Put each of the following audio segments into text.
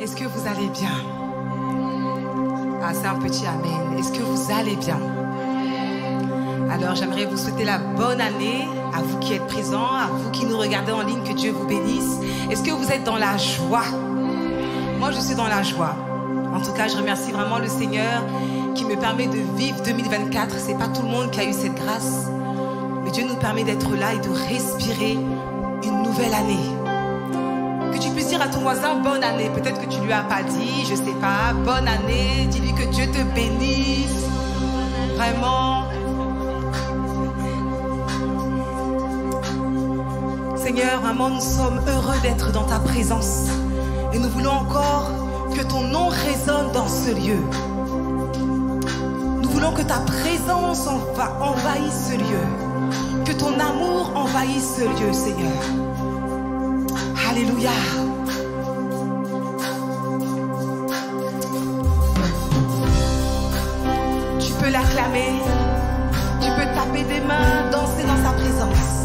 Est-ce que vous allez bien? Ah, c'est un petit amen. Est-ce que vous allez bien? Alors, j'aimerais vous souhaiter la bonne année à vous qui êtes présents, à vous qui nous regardez en ligne, que Dieu vous bénisse. Est-ce que vous êtes dans la joie? Moi, je suis dans la joie. En tout cas, je remercie vraiment le Seigneur qui me permet de vivre 2024. C'est pas tout le monde qui a eu cette grâce, mais Dieu nous permet d'être là et de respirer une nouvelle année. Que tu puisses dire à ton voisin bonne année. Peut-être que tu lui as pas dit, je sais pas. Bonne année. Dis-lui que Dieu te bénisse. Vraiment. Seigneur, vraiment, nous sommes heureux d'être dans ta présence. Et nous voulons encore que ton nom résonne dans ce lieu. Nous voulons que ta présence envahisse ce lieu. Que ton amour envahisse ce lieu, Seigneur. Alléluia. Tu peux l'acclamer. Tu peux taper des mains, danser dans sa présence.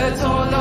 Réponds sur nous.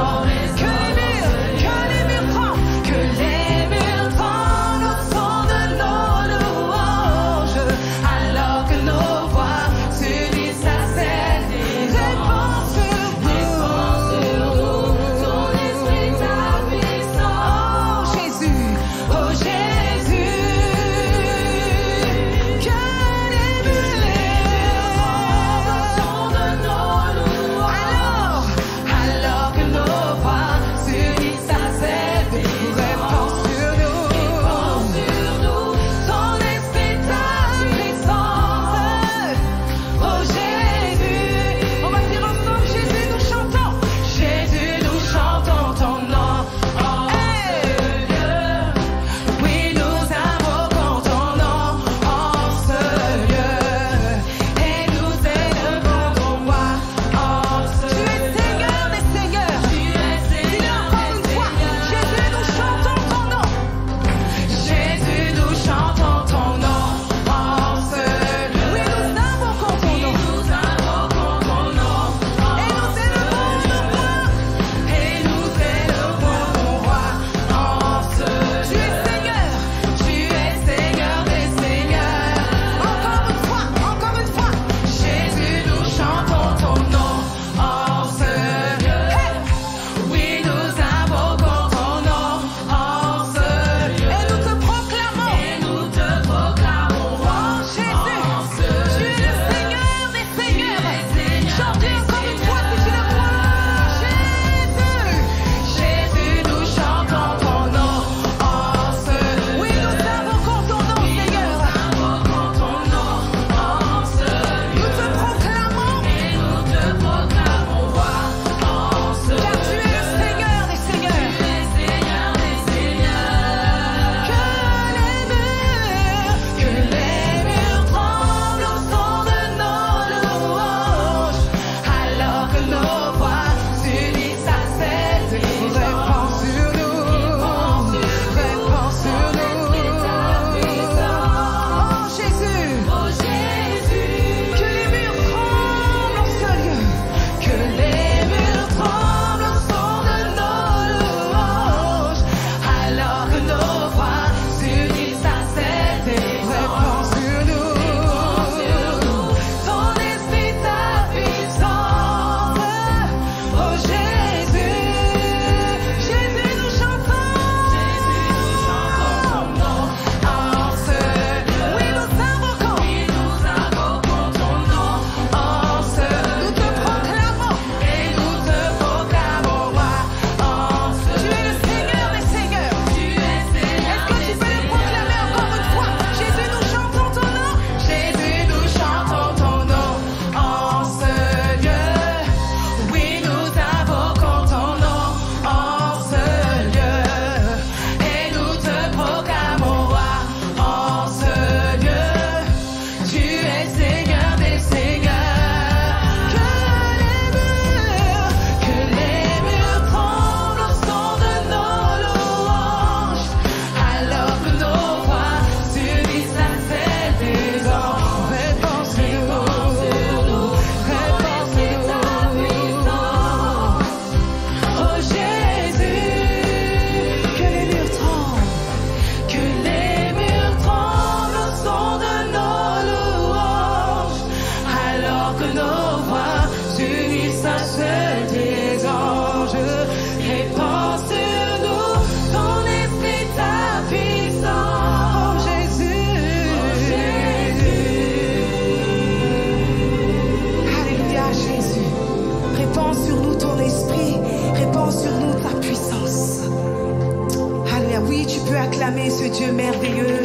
acclamer ce Dieu merveilleux.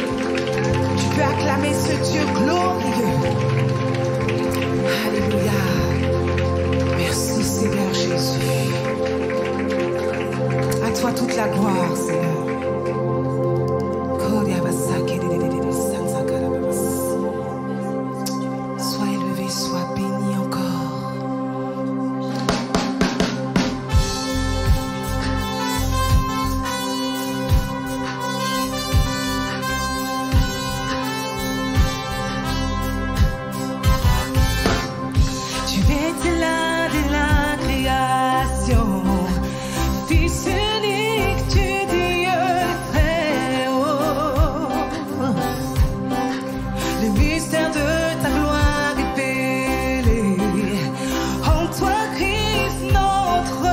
Tu peux acclamer ce Dieu glorieux. Alléluia. Merci Seigneur Jésus. À toi toute la gloire, Seigneur. Sois élevé, sois béni encore. Tu étais là dès la création, Fils unique du Dieu très haut. Le mystère de ta gloire révélé en toi, Christ, notre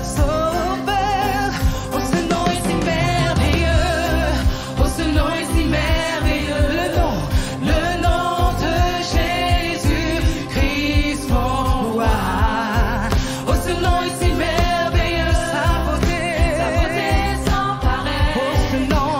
Sauveur. Oh, ce nom est si merveilleux, oh, ce nom est si merveilleux, le nom de Jésus, Christ, mon roi. Oh, ce nom est si merveilleux, sa beauté sans pareil. Oh, ce nom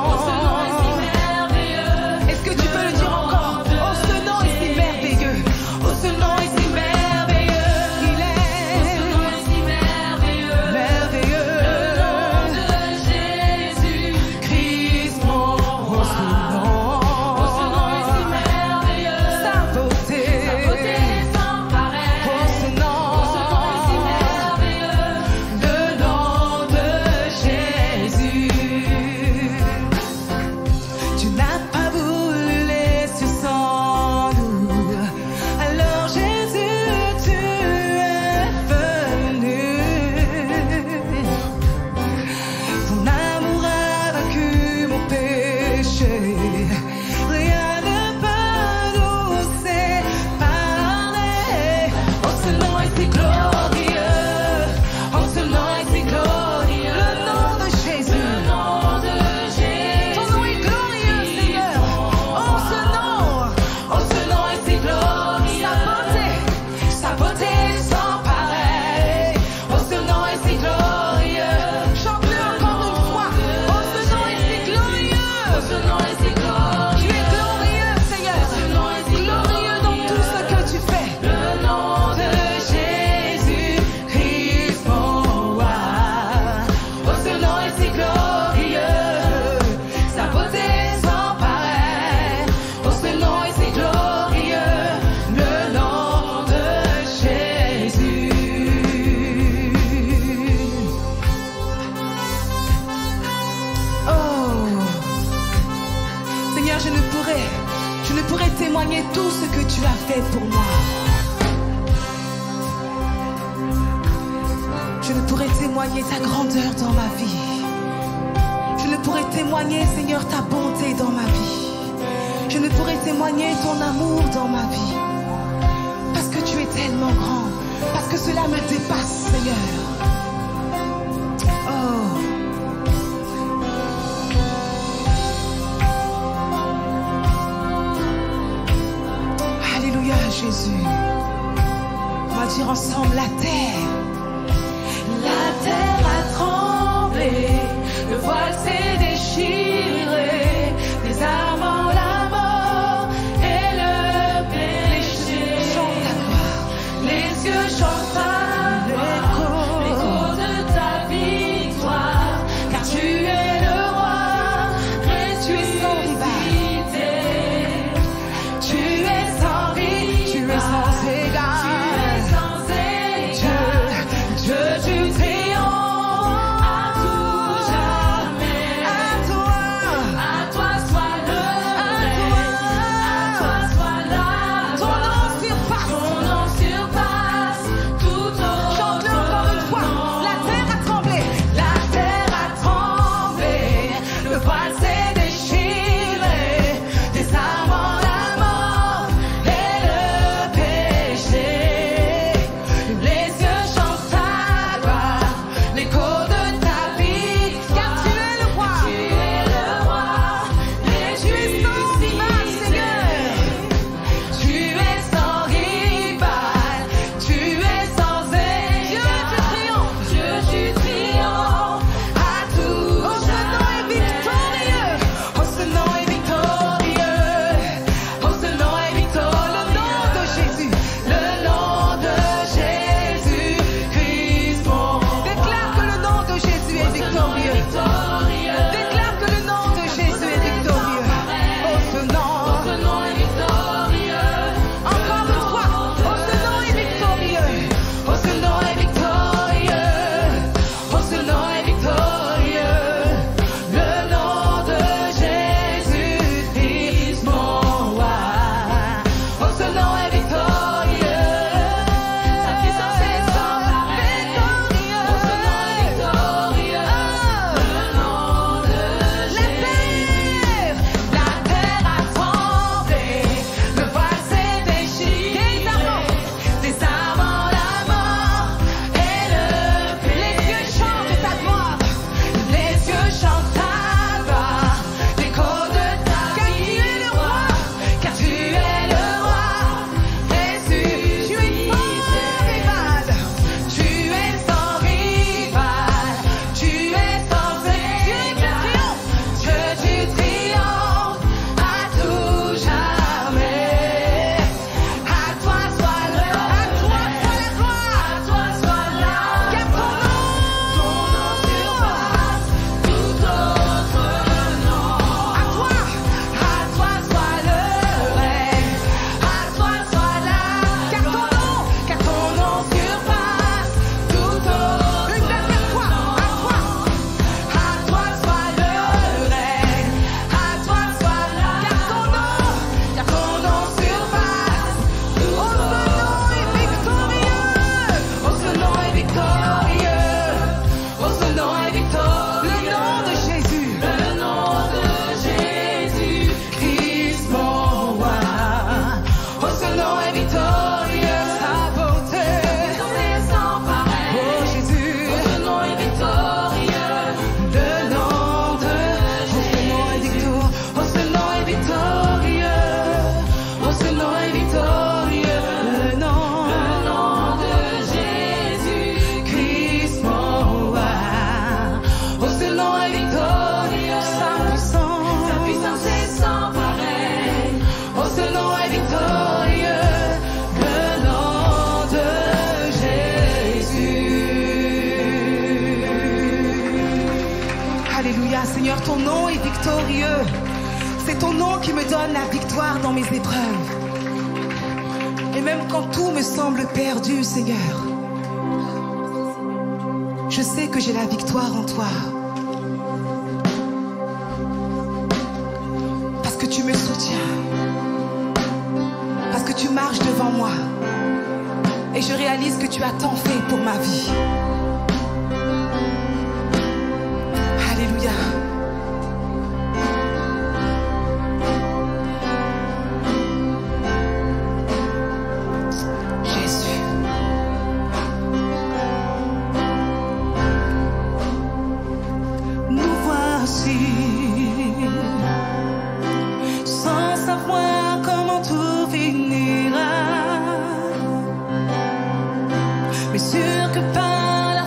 est si merveilleux. Est-ce que tu peux le dire encore? Oh, ce nom est si merveilleux. Oh, ce nom est si merveilleux. Il est. Oh, ce nom est si merveilleux. Merveilleux. Le nom de Jésus, Christ, mon roi. Oh, ce nom est si merveilleux. Sa beauté sans pareil. Oh, ce nom est si merveilleux. Le nom de Jésus. Tu n'as pas voulu laisser sans nous. Alors Jésus, tu es venu. Ton amour a vaincu mon péché. Rien ne peut nous séparer. Oh, ce nom est si glorieux. Oh, ce nom est si glorieux. Le nom de Jésus. Le nom de Jésus. Ton nom est glorieux, Seigneur. Oh, ce nom est si glorieux. Sa beauté sans pareil. Oh, ce nom est si glorieux. Chante-le encore une fois. Oh, ce nom est si glorieux. Oh, ce nom est si glorieux. Tu es glorieux, Seigneur. Ce nom est si glorieux dans tout ce que tu fais. Le nom de Jésus, Christ, mon roi. Oh, ce nom est si glorieux. Sa beauté sans pareil. Oh, ce nom est si glorieux. Le nom de Jésus. Oh, Seigneur, je ne pourrais témoigner tout ce que tu as fait pour moi. Je ne pourrais témoigner ta grandeur dans ma vie. Je ne pourrais témoigner, Seigneur, ta bonté dans ma vie. Je ne pourrais témoigner ton amour dans ma vie. Parce que tu es tellement grand. Parce que cela me dépasse, Seigneur. Oh. Alléluia, Jésus. On va dire ensemble la terre. La terre a tremblé, le voile s'est déchiré, les armes la mort et le péché. Chante ta gloire. Les cieux chantent ta gloire, l'écho de ta victoire, car tu es le roi, ressuscité. Tu es sans rival, tu es sans égal, tu es sans égal. Alléluia. Seigneur, ton nom est victorieux. C'est ton nom qui me donne la victoire dans mes épreuves. Et même quand tout me semble perdu, Seigneur, je sais que j'ai la victoire en toi. Parce que tu me soutiens. Parce que tu marches devant moi. Et je réalise que tu as tant fait pour ma vie. Alléluia. Jésus. Nous voici, sans savoir comment tout finira, mais sûr que par la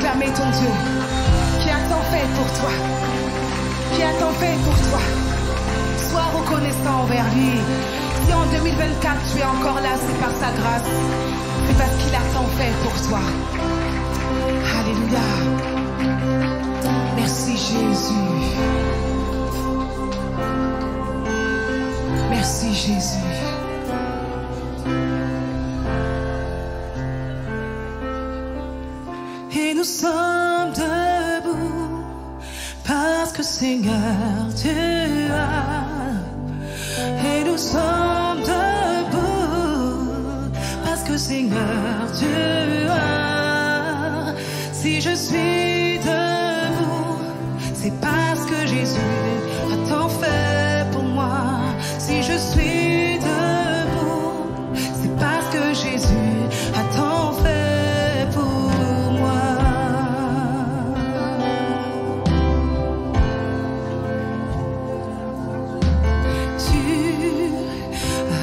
acclamer ton Dieu qui a tant fait pour toi, qui a tant fait pour toi. Sois reconnaissant envers lui. Si en 2024 tu es encore là, c'est par sa grâce, c'est parce qu'il a tant fait pour toi. Alléluia. Merci Jésus. Merci Jésus. Et nous sommes debout parce que Seigneur tu as. Et nous sommes debout parce que Seigneur tu as. Si je suis debout, c'est parce que Jésus a tant fait pour moi. Si je suis debout, c'est parce que Jésus a tant fait pour moi. Tu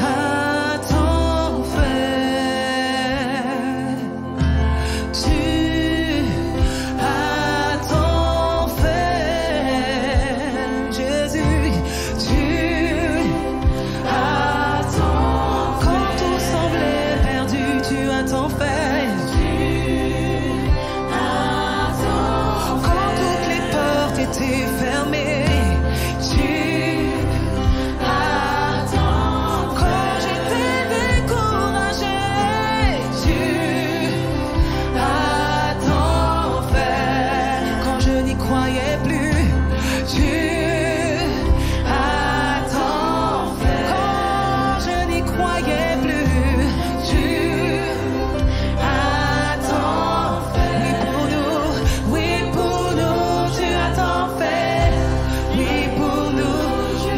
as tant fait. Tu as tant fait. Jésus, tu as tant. Quand tout semblait perdu, tu as tant fait. Tu as tant. Quand toutes les portes étaient fermées, tu as tant. Quand j'étais découragé, tu as tant fait. Quand je n'y croyais plus, tu as tant fait. Quand je n'y croyais plus, tu as tant fait. Oui pour nous, tu as tant fait. Oui pour nous,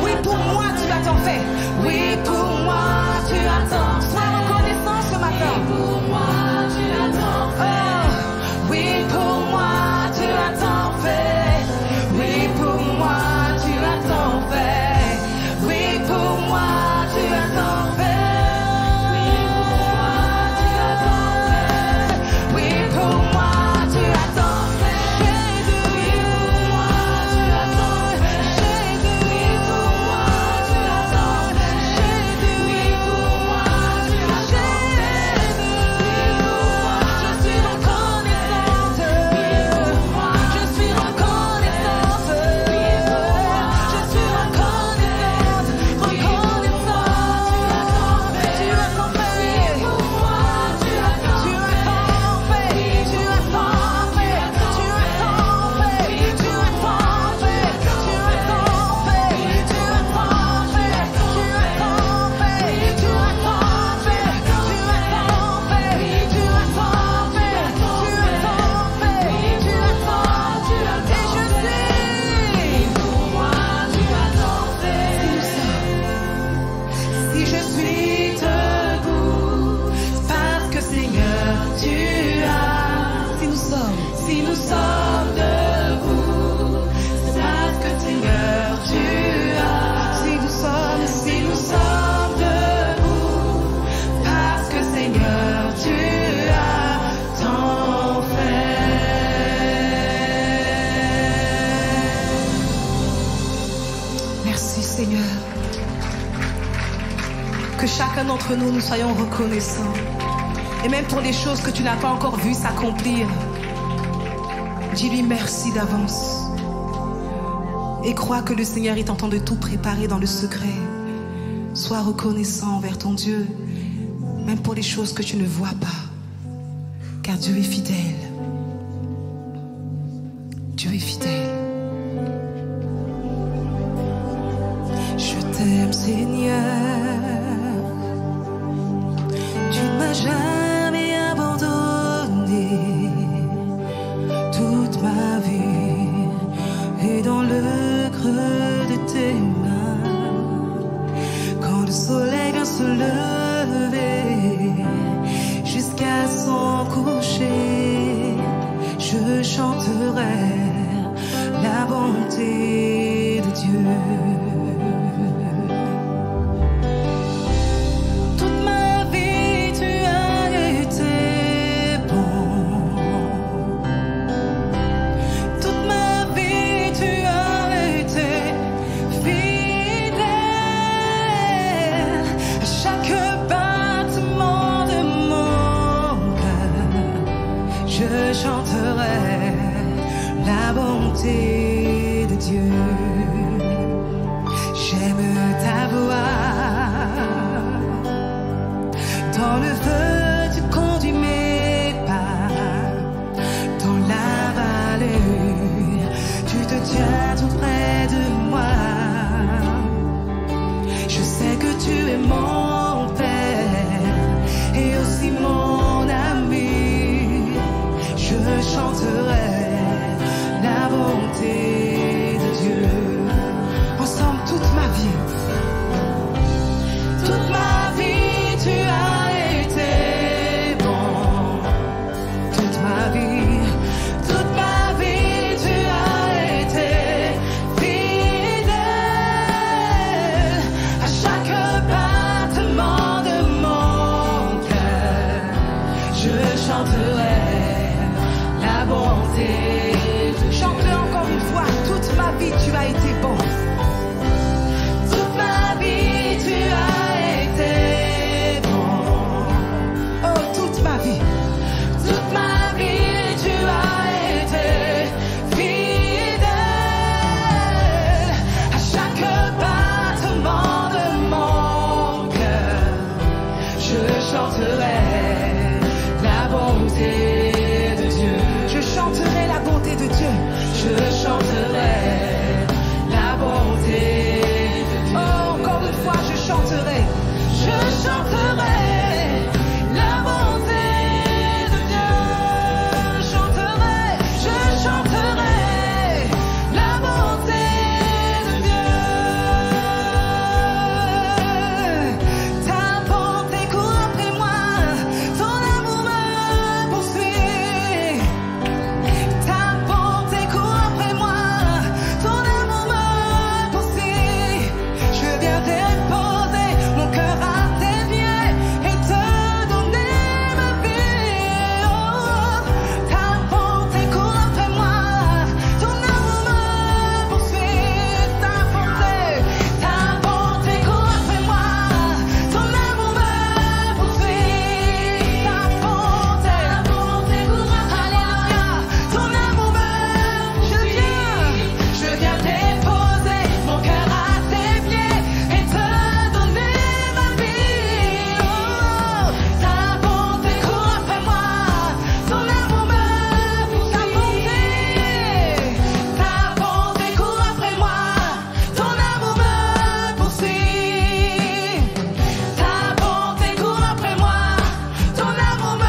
oui pour moi tu as tant fait. Oui pour moi tu as tant. Sois reconnaissant ce matin. Oui pour moi tu as tant fait. Oui pour moi tu as tant fait. Oui pour moi tu as tant fait. Oui pour moi tu as tant fait. Oui pour moi tu as tant fait. Oui pour moi tu as tant fait. Oui pour moi tu as tant fait. Oui pour moi tu as tant fait. Oui pour moi je suis reconnaissante. Oui pour moi je suis reconnaissante. Oui pour moi je suis reconnaissante. Reconnaissante. Tu as tant fait. Oui pour moi tu as tant fait. Tu as tant fait. Tu as tant fait. Tu as tant fait. Tu as tant fait. Tu as tant fait. Tu as tant fait. Tu as tant fait. Tu as tant fait. Tu as tant fait. Tu as tant fait. Tu as tant fait. Tu as tant fait. Et je sais. Pour moi tu as tant fait. Si je suis debout, c'est parce que Seigneur tu as. Si nous sommes debout, c'est parce que Seigneur tu as. Si nous sommes debout, parce que Seigneur tu as tant fait. Merci Seigneur. Que chacun d'entre nous, nous soyons reconnaissants. Et même pour les choses que tu n'as pas encore vues s'accomplir, dis-lui merci d'avance. Et crois que le Seigneur est en train de tout préparer dans le secret. Sois reconnaissant envers ton Dieu, même pour les choses que tu ne vois pas. Car Dieu est fidèle. Dieu est fidèle. Je t'aime Seigneur. Tu ne m'as jamais abandonné. Toute ma vie est dans le creux de tes mains. Quand le soleil vient se lever jusqu'à son coucher, je chanterai la bonté de Dieu. bonté de Dieu. J'aime ta voix. Dans le feu, tu conduis mes pas. Dans la vallée, tu te tiens tout près de moi. Je sais que tu es mon Père et aussi mon ami. Je chanterai la bonté de Dieu. Ensemble toute ma vie. Toute ma vie tu as été bon. Toute ma vie tu as été fidèle. À chaque battement de mon cœur, je chanterai la bonté de Dieu. Chante-le encore une fois. Toute ma vie tu as été bon. Toute ma vie tu as été bon. Oh, toute ma vie. Toute ma vie tu as été fidèle. À chaque battement de mon cœur, je chanterai la bonté de Dieu. Je chanterai la bonté de Dieu. Je chanterai la bonté de Dieu. Oh, encore une fois, je chanterai. Je chanterai la bonté de Dieu. Je chanterai la bonté de Dieu. Ta bonté court après moi, ton amour me poursuit. Ta bonté court après moi, ton amour me poursuit. Je viens déposer mon cœur à tes pieds et te donner ma vie. Oh, ta bonté court après moi, ton amour me poursuit. Ta bonté court après moi, ton amour me poursuit. Ta bonté court après moi, ton amour me je viens déposer mon cœur à tes pieds et te donner ma vie. Oh, ta bonté court après moi, ton amour me poursuit. Ta bonté court après moi, ton amour me poursuit. Ta bonté court après moi, ton amour me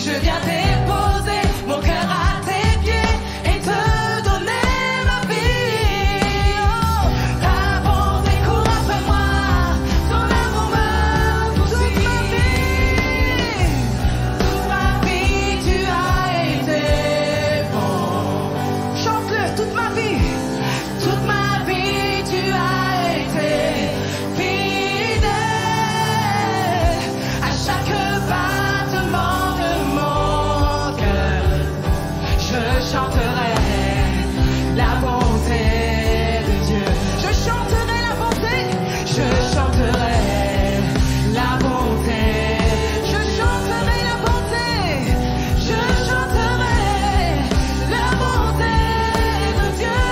je viens déposer mon cœur à tes pieds et te donner ma vie. Oh, ta bonté court après moi, ton amour me poursuit. Toute ma vie tu as été bon. Chante-le, toute ma vie tu as été fidèle. À chaque battement de mon cœur, je chanterai la bonté de Dieu. Je chanterai la bonté. Je chanterai la bonté. Je chanterai la bonté. Je chanterai la bonté de Dieu.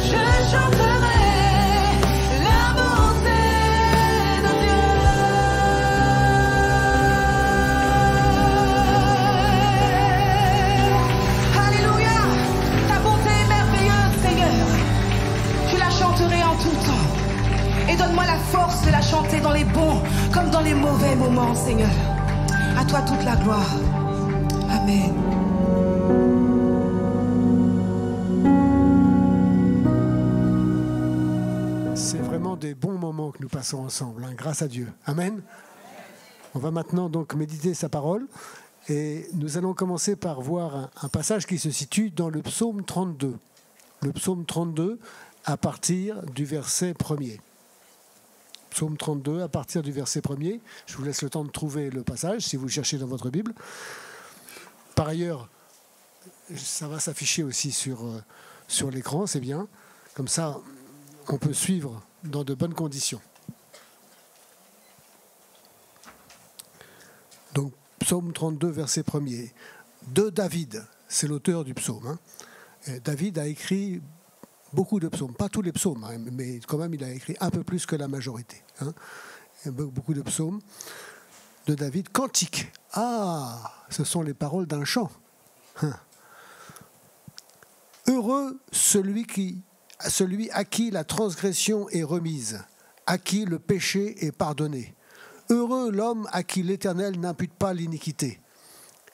Je chanterai la bonté de Dieu. Alléluia. Ta bonté est merveilleuse, Seigneur. Je la chanterai en tout temps. Et donne-moi la force de la chanter dans les bons comme dans les mauvais moments, Seigneur. À toi toute la gloire. Amen. C'est vraiment des bons moments que nous passons ensemble, hein, grâce à Dieu. Amen. On va maintenant donc méditer sa parole et nous allons commencer par voir un passage qui se situe dans le psaume 32. Le psaume 32 à partir du verset 1er. Psaume 32 à partir du verset 1er. Je vous laisse le temps de trouver le passage si vous le cherchez dans votre Bible. Par ailleurs, ça va s'afficher aussi sur l'écran, c'est bien. Comme ça, on peut suivre dans de bonnes conditions. Donc, psaume 32, verset 1er. De David, c'est l'auteur du psaume. David a écrit beaucoup de psaumes, pas tous les psaumes, mais quand même il a écrit un peu plus que la majorité. Beaucoup de psaumes de David. Cantique. Ah, ce sont les paroles d'un chant. Heureux celui à qui la transgression est remise, à qui le péché est pardonné. Heureux l'homme à qui l'Éternel n'impute pas l'iniquité,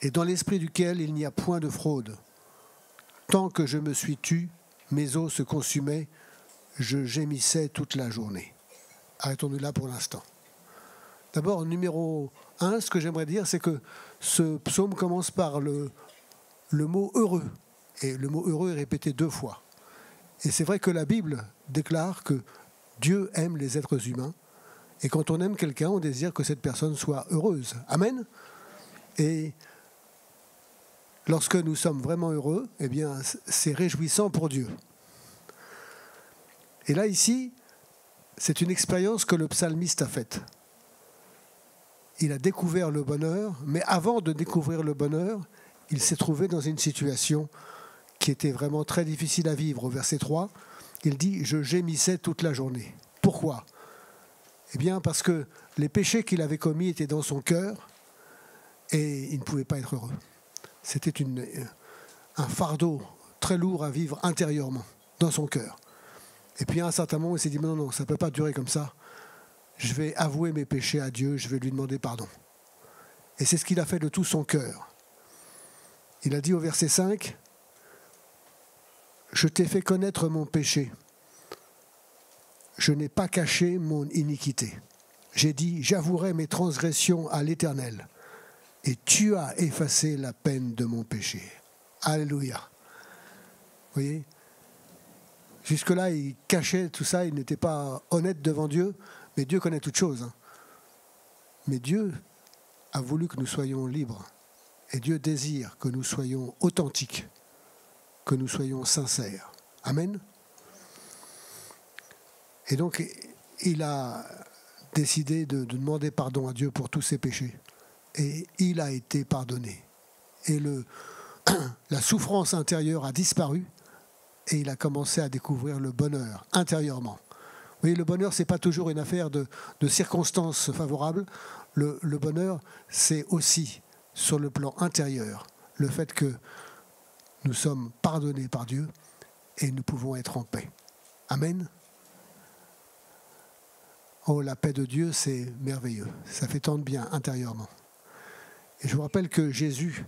et dans l'esprit duquel il n'y a point de fraude. Tant que je me suis tu, mes os se consumaient, je gémissais toute la journée. Arrêtons-nous là pour l'instant. D'abord, numéro 1, ce que j'aimerais dire, c'est que ce psaume commence par le mot « heureux ». Et le mot « heureux » est répété 2 fois. Et c'est vrai que la Bible déclare que Dieu aime les êtres humains. Et quand on aime quelqu'un, on désire que cette personne soit heureuse. Amen. Et lorsque nous sommes vraiment heureux, eh bien, c'est réjouissant pour Dieu. Et là, ici, c'est une expérience que le psalmiste a faite. Il a découvert le bonheur, mais avant de découvrir le bonheur, il s'est trouvé dans une situation qui était vraiment très difficile à vivre. Au verset 3, il dit « Je gémissais toute la journée ». Pourquoi ? Eh bien, parce que les péchés qu'il avait commis étaient dans son cœur et il ne pouvait pas être heureux. C'était un fardeau très lourd à vivre intérieurement, dans son cœur. Et puis à un certain moment, il s'est dit « Non, ça ne peut pas durer comme ça. Je vais avouer mes péchés à Dieu, je vais lui demander pardon. » Et c'est ce qu'il a fait de tout son cœur. Il a dit au verset 5, « Je t'ai fait connaître mon péché. Je n'ai pas caché mon iniquité. J'ai dit, j'avouerai mes transgressions à l'Éternel. Et tu as effacé la peine de mon péché. » Alléluia. Vous voyez ? Jusque-là, il cachait tout ça, il n'était pas honnête devant Dieu, mais Dieu connaît toutes choses. Mais Dieu a voulu que nous soyons libres. Et Dieu désire que nous soyons authentiques, que nous soyons sincères. Amen. Et donc, il a décidé de demander pardon à Dieu pour tous ses péchés. Et il a été pardonné. Et la souffrance intérieure a disparu. Et il a commencé à découvrir le bonheur intérieurement. Vous voyez, le bonheur, ce n'est pas toujours une affaire de circonstances favorables. Le bonheur, c'est aussi sur le plan intérieur. Le fait que nous sommes pardonnés par Dieu et nous pouvons être en paix. Amen. Oh, la paix de Dieu, c'est merveilleux. Ça fait tant de bien intérieurement. Et je vous rappelle que Jésus,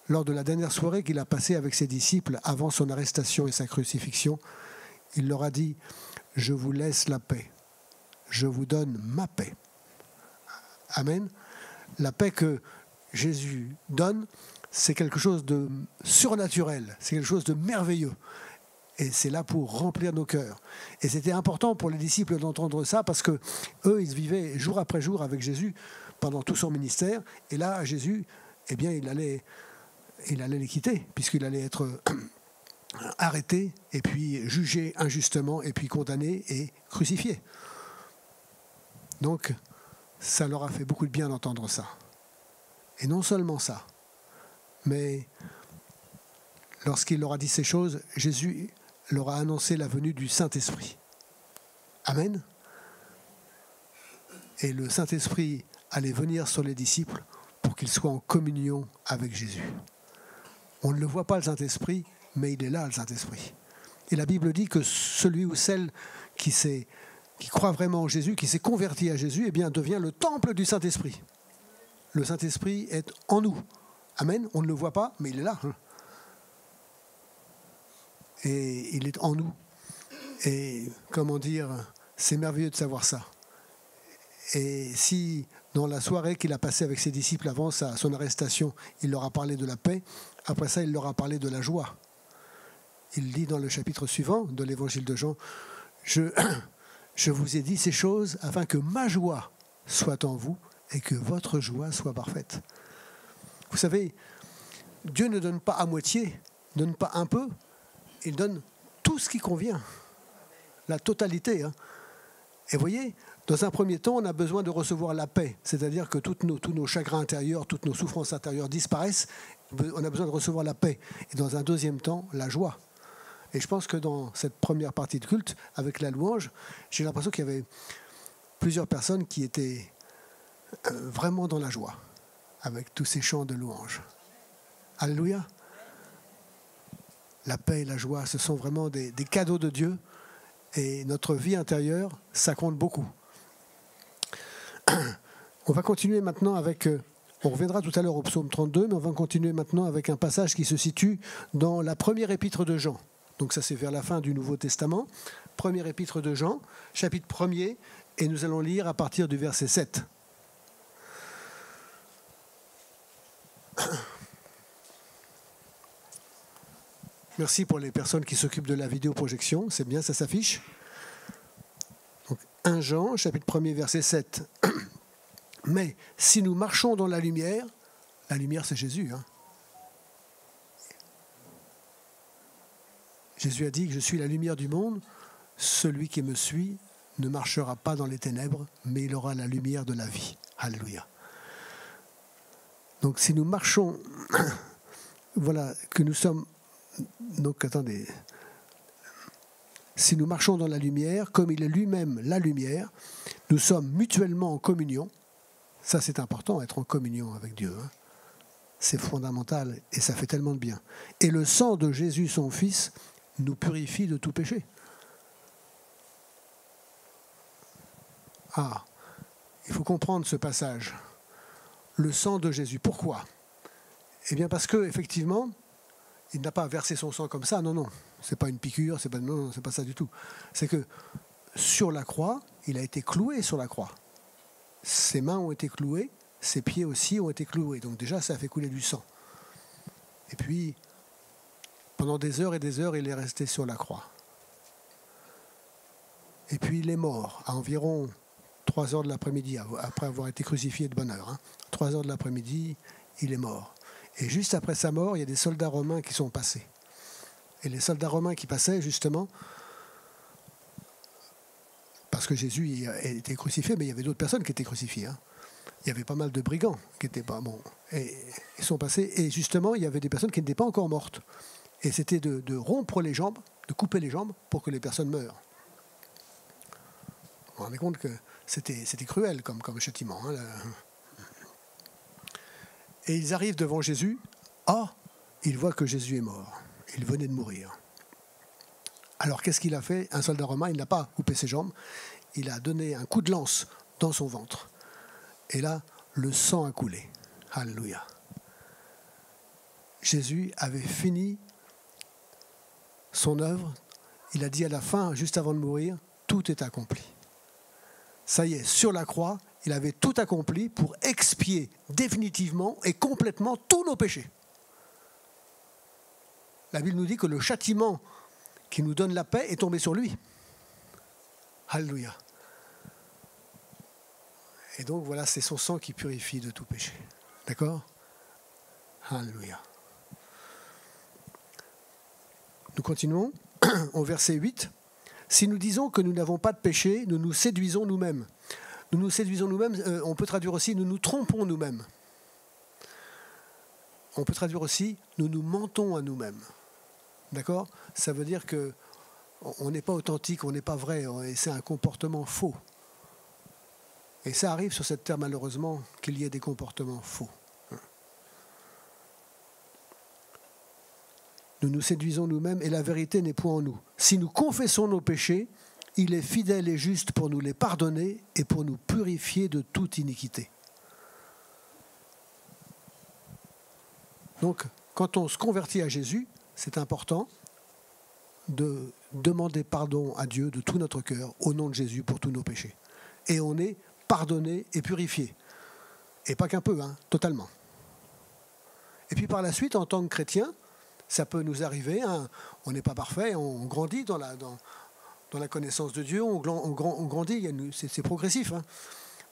lors de la dernière soirée qu'il a passée avec ses disciples avant son arrestation et sa crucifixion, il leur a dit « Je vous laisse la paix. Je vous donne ma paix. » Amen. La paix que Jésus donne, c'est quelque chose de surnaturel, c'est quelque chose de merveilleux. Et c'est là pour remplir nos cœurs. Et c'était important pour les disciples d'entendre ça parce que eux, ils vivaient jour après jour avec Jésus pendant tout son ministère. Et là, Jésus, eh bien, il allait les quitter puisqu'il allait être arrêté et puis jugé injustement et puis condamné et crucifié. Donc, ça leur a fait beaucoup de bien d'entendre ça. Et non seulement ça, mais lorsqu'il leur a dit ces choses, Jésus leur a annoncé la venue du Saint-Esprit. Amen. Et le Saint-Esprit allait venir sur les disciples pour qu'ils soient en communion avec Jésus. On ne le voit pas, le Saint-Esprit, mais il est là, le Saint-Esprit. Et la Bible dit que celui ou celle qui croit vraiment en Jésus, qui s'est converti à Jésus, eh bien, devient le temple du Saint-Esprit. Le Saint-Esprit est en nous. Amen. On ne le voit pas, mais il est là. Et il est en nous. Et comment dire, c'est merveilleux de savoir ça. Et si dans la soirée qu'il a passée avec ses disciples avant son arrestation, il leur a parlé de la paix, après ça il leur a parlé de la joie. Il dit dans le chapitre suivant de l'évangile de Jean, je vous ai dit ces choses afin que ma joie soit en vous et que votre joie soit parfaite. Vous savez, Dieu ne donne pas à moitié, ne donne pas un peu, il donne tout ce qui convient, la totalité. Et vous voyez, dans un premier temps, on a besoin de recevoir la paix, c'est-à-dire que tous nos chagrins intérieurs, toutes nos souffrances intérieures disparaissent On a besoin de recevoir la paix. Et dans un deuxième temps, la joie. Et je pense que dans cette première partie de culte, avec la louange, j'ai l'impression qu'il y avait plusieurs personnes qui étaient vraiment dans la joie, avec tous ces chants de louange. Alléluia. La paix et la joie, ce sont vraiment des cadeaux de Dieu. Et notre vie intérieure, ça compte beaucoup. On va continuer maintenant avec... On reviendra tout à l'heure au psaume 32, mais on va continuer maintenant avec un passage qui se situe dans la première épître de Jean. Donc ça, c'est vers la fin du Nouveau Testament. Première épître de Jean, chapitre 1er, et nous allons lire à partir du verset 7. Merci pour les personnes qui s'occupent de la vidéoprojection. C'est bien, ça s'affiche. Donc, 1 Jean, chapitre 1er, verset 7. Mais si nous marchons dans la lumière c'est Jésus. Jésus a dit que je suis la lumière du monde. Celui qui me suit ne marchera pas dans les ténèbres, mais il aura la lumière de la vie. Alléluia. Donc si nous marchons, voilà, que nous sommes... Donc attendez. Si nous marchons dans la lumière, comme il est lui-même la lumière, nous sommes mutuellement en communion. Ça, c'est important, être en communion avec Dieu. C'est fondamental et ça fait tellement de bien. Et le sang de Jésus, son Fils, nous purifie de tout péché. Ah, il faut comprendre ce passage. Le sang de Jésus. Pourquoi ? Eh bien parce que effectivement, il n'a pas versé son sang comme ça. Non, c'est pas une piqûre, c'est pas ça du tout. C'est que sur la croix, il a été cloué sur la croix. Ses mains ont été clouées, ses pieds aussi ont été cloués. Donc déjà, ça a fait couler du sang. Et puis, pendant des heures et des heures, il est resté sur la croix. Et puis, il est mort à environ 3 heures de l'après-midi, après avoir été crucifié de bonne heure. 3 heures de l'après-midi, il est mort. Et juste après sa mort, il y a des soldats romains qui sont passés. Et les soldats romains qui passaient, justement, parce que Jésus a été crucifié, mais il y avait d'autres personnes qui étaient crucifiées. Il y avait pas mal de brigands qui n'étaient pas bons. Et ils sont passés. Et justement, il y avait des personnes qui n'étaient pas encore mortes. Et c'était de rompre les jambes, de couper les jambes pour que les personnes meurent. Vous vous rendez compte que c'était cruel comme châtiment. Et ils arrivent devant Jésus. Ils voient que Jésus est mort. Il venait de mourir. Alors qu'est-ce qu'il a fait ? Un soldat romain, il n'a pas coupé ses jambes. Il a donné un coup de lance dans son ventre. Et là, le sang a coulé. Alléluia. Jésus avait fini son œuvre. Il a dit à la fin, juste avant de mourir, tout est accompli. Ça y est, sur la croix, il avait tout accompli pour expier définitivement et complètement tous nos péchés. La Bible nous dit que le châtiment qui nous donne la paix est tombé sur lui. Alléluia. Et donc voilà, c'est son sang qui purifie de tout péché. D'accord ? Alléluia. Nous continuons au verset 8. Si nous disons que nous n'avons pas de péché, nous nous séduisons nous-mêmes. Nous nous séduisons nous-mêmes, on peut traduire aussi, nous nous trompons nous-mêmes. On peut traduire aussi, nous nous mentons à nous-mêmes. D'accord ? Ça veut dire qu'on n'est pas authentique, on n'est pas vrai, et c'est un comportement faux. Et ça arrive sur cette terre, malheureusement, qu'il y ait des comportements faux. Nous nous séduisons nous-mêmes et la vérité n'est point en nous. Si nous confessons nos péchés, il est fidèle et juste pour nous les pardonner et pour nous purifier de toute iniquité. Donc, quand on se convertit à Jésus, c'est important de demander pardon à Dieu de tout notre cœur, au nom de Jésus, pour tous nos péchés. Et on est pardonné et purifié. Et pas qu'un peu, totalement. Et puis par la suite, en tant que chrétien, ça peut nous arriver, on n'est pas parfait, on grandit dans la connaissance de Dieu, on grandit, c'est progressif.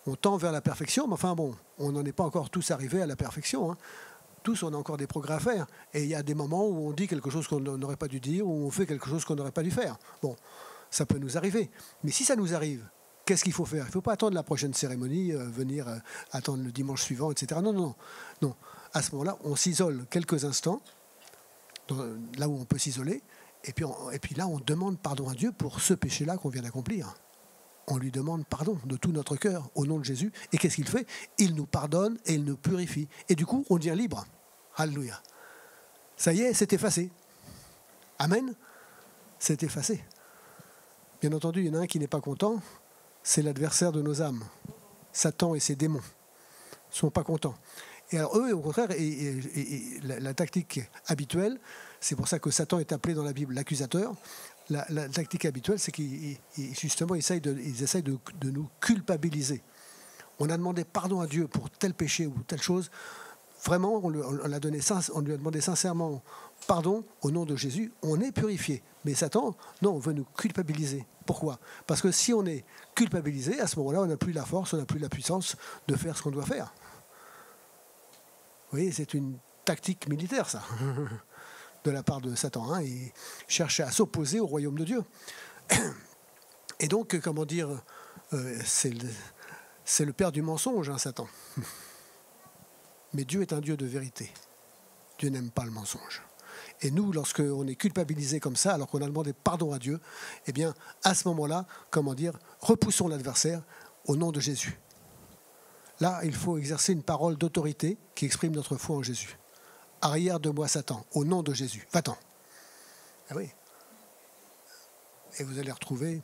On tend vers la perfection, mais enfin bon, on n'en est pas encore tous arrivés à la perfection. Tous, on a encore des progrès à faire. Et il y a des moments où on dit quelque chose qu'on n'aurait pas dû dire, où on fait quelque chose qu'on n'aurait pas dû faire. Bon, ça peut nous arriver. Mais si ça nous arrive, qu'est-ce qu'il faut faire ? Il ne faut pas attendre la prochaine cérémonie, venir attendre le dimanche suivant, etc. Non. à ce moment-là, on s'isole quelques instants, là où on peut s'isoler, et puis là, on demande pardon à Dieu pour ce péché-là qu'on vient d'accomplir. On lui demande pardon de tout notre cœur, au nom de Jésus. Et qu'est-ce qu'il fait? Il nous pardonne et il nous purifie. Et du coup, on devient libre. Alléluia. Ça y est, c'est effacé. Amen. C'est effacé. Bien entendu, il y en a un qui n'est pas content, c'est l'adversaire de nos âmes. Satan et ses démons ne sont pas contents. Et alors eux, au contraire, la tactique habituelle, c'est pour ça que Satan est appelé dans la Bible l'accusateur. La tactique habituelle, c'est qu'ils justement ils essayent de nous culpabiliser. On a demandé pardon à Dieu pour tel péché ou telle chose. Vraiment, on lui a demandé sincèrement pardon au nom de Jésus. On est purifié. Mais Satan, non, on veut nous culpabiliser. Pourquoi? Parce que si on est culpabilisé, à ce moment-là, on n'a plus la force, on n'a plus la puissance de faire ce qu'on doit faire. Vous voyez, c'est une tactique militaire, ça, de la part de Satan. Hein. Il cherche à s'opposer au royaume de Dieu. Et donc, comment dire, c'est le père du mensonge, hein, Satan. Mais Dieu est un Dieu de vérité. Dieu n'aime pas le mensonge. Et nous, lorsqu'on est culpabilisé comme ça, alors qu'on a demandé pardon à Dieu, eh bien, à ce moment-là, comment dire, repoussons l'adversaire au nom de Jésus. Là, il faut exercer une parole d'autorité qui exprime notre foi en Jésus. Arrière de moi, Satan, au nom de Jésus. Va-t'en. Ah oui. Et vous allez retrouver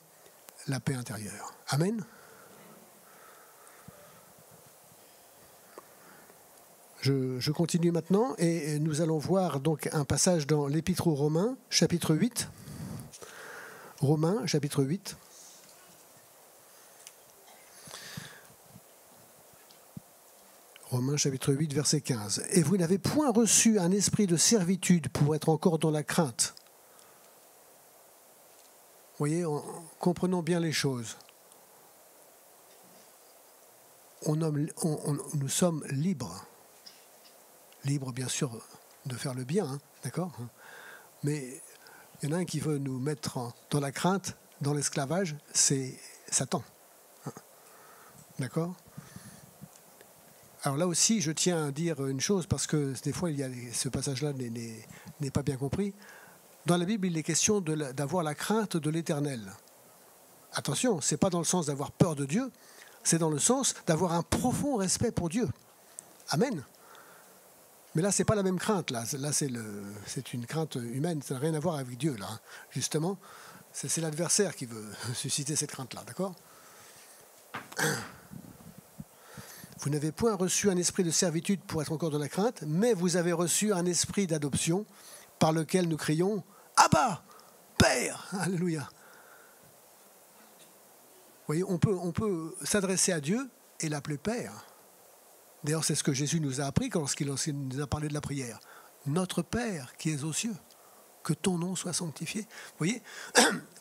la paix intérieure. Amen. Je continue maintenant et nous allons voir donc un passage dans l'Épître aux Romains, chapitre 8. Romains, chapitre 8. Romains, chapitre 8, verset 15. « Et vous n'avez point reçu un esprit de servitude pour être encore dans la crainte. » Vous voyez, comprenons bien les choses. Nous sommes libres. Libre, bien sûr, de faire le bien, hein, d'accord? Mais il y en a un qui veut nous mettre dans la crainte, dans l'esclavage, c'est Satan. D'accord? Alors là aussi, je tiens à dire une chose, parce que des fois, ce passage-là n'est pas bien compris. Dans la Bible, il est question d'avoir la crainte de l'Éternel. Attention, ce n'est pas dans le sens d'avoir peur de Dieu, c'est dans le sens d'avoir un profond respect pour Dieu. Amen. Mais là, ce n'est pas la même crainte. Là c'est une crainte humaine. Ça n'a rien à voir avec Dieu, là. Justement, c'est l'adversaire qui veut susciter cette crainte-là. D'accord? Vous n'avez point reçu un esprit de servitude pour être encore dans la crainte, mais vous avez reçu un esprit d'adoption par lequel nous crions « Abba, Père !» Alléluia. Vous voyez, on peut s'adresser à Dieu et l'appeler Père. D'ailleurs, c'est ce que Jésus nous a appris lorsqu'il nous a parlé de la prière. Notre Père qui es aux cieux, que ton nom soit sanctifié. Vous voyez,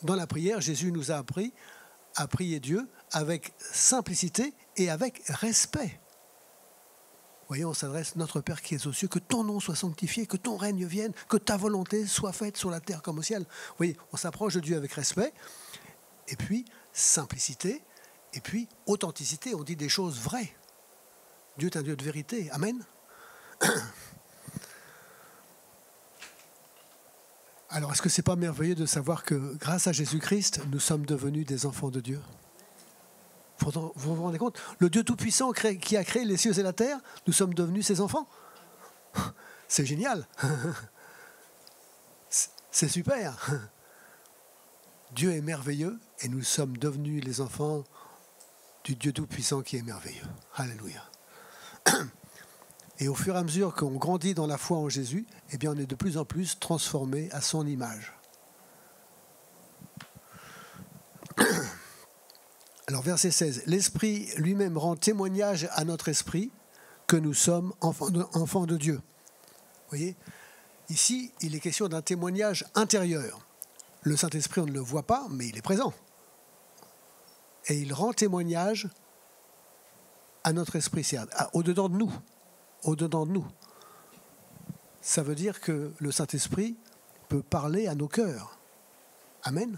dans la prière, Jésus nous a appris à prier Dieu avec simplicité et avec respect. Vous voyez, on s'adresse à notre Père qui es aux cieux, que ton nom soit sanctifié, que ton règne vienne, que ta volonté soit faite sur la terre comme au ciel. Vous voyez, on s'approche de Dieu avec respect, et puis simplicité, et puis authenticité, on dit des choses vraies. Dieu est un Dieu de vérité. Amen. Alors, est-ce que ce n'est pas merveilleux de savoir que grâce à Jésus-Christ, nous sommes devenus des enfants de Dieu? Vous vous rendez compte? Le Dieu Tout-Puissant qui a créé les cieux et la terre, nous sommes devenus ses enfants. C'est génial. C'est super. Dieu est merveilleux et nous sommes devenus les enfants du Dieu Tout-Puissant qui est merveilleux. Alléluia. Et au fur et à mesure qu'on grandit dans la foi en Jésus, eh bien on est de plus en plus transformé à son image. Alors verset 16, l'Esprit lui-même rend témoignage à notre esprit que nous sommes enfants de Dieu. Vous voyez, ici il est question d'un témoignage intérieur. Le Saint-Esprit, on ne le voit pas, mais il est présent. Et il rend témoignage à notre esprit, c'est au-dedans de nous. Au-dedans de nous. Ça veut dire que le Saint-Esprit peut parler à nos cœurs. Amen.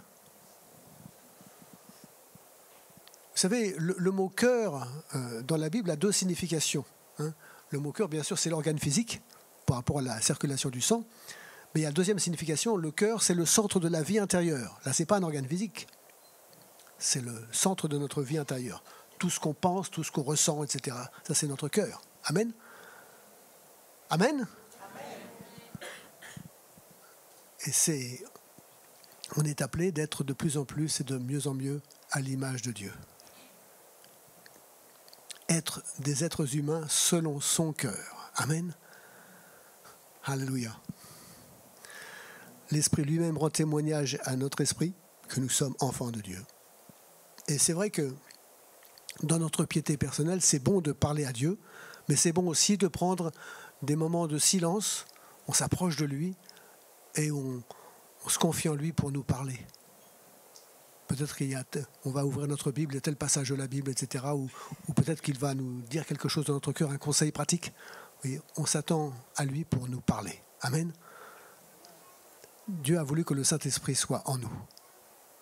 Vous savez, le mot cœur dans la Bible a deux significations. Hein. Le mot cœur, bien sûr, c'est l'organe physique par rapport à la circulation du sang. Mais il y a la deuxième signification, le cœur, c'est le centre de la vie intérieure. Là, ce n'est pas un organe physique. C'est le centre de notre vie intérieure. Tout ce qu'on pense, tout ce qu'on ressent, etc. Ça, c'est notre cœur. Amen. Amen. Et on est appelé d'être de plus en plus et de mieux en mieux à l'image de Dieu. Être des êtres humains selon son cœur. Amen. Alléluia. L'Esprit lui-même rend témoignage à notre esprit que nous sommes enfants de Dieu. Et c'est vrai que dans notre piété personnelle, c'est bon de parler à Dieu, mais c'est bon aussi de prendre des moments de silence, on s'approche de lui et on se confie en lui pour nous parler. Peut-être qu'on va ouvrir notre Bible, il y a tel passage de la Bible, etc. Ou peut-être qu'il va nous dire quelque chose dans notre cœur, un conseil pratique. Vous voyez, on s'attend à lui pour nous parler. Amen. Dieu a voulu que le Saint-Esprit soit en nous.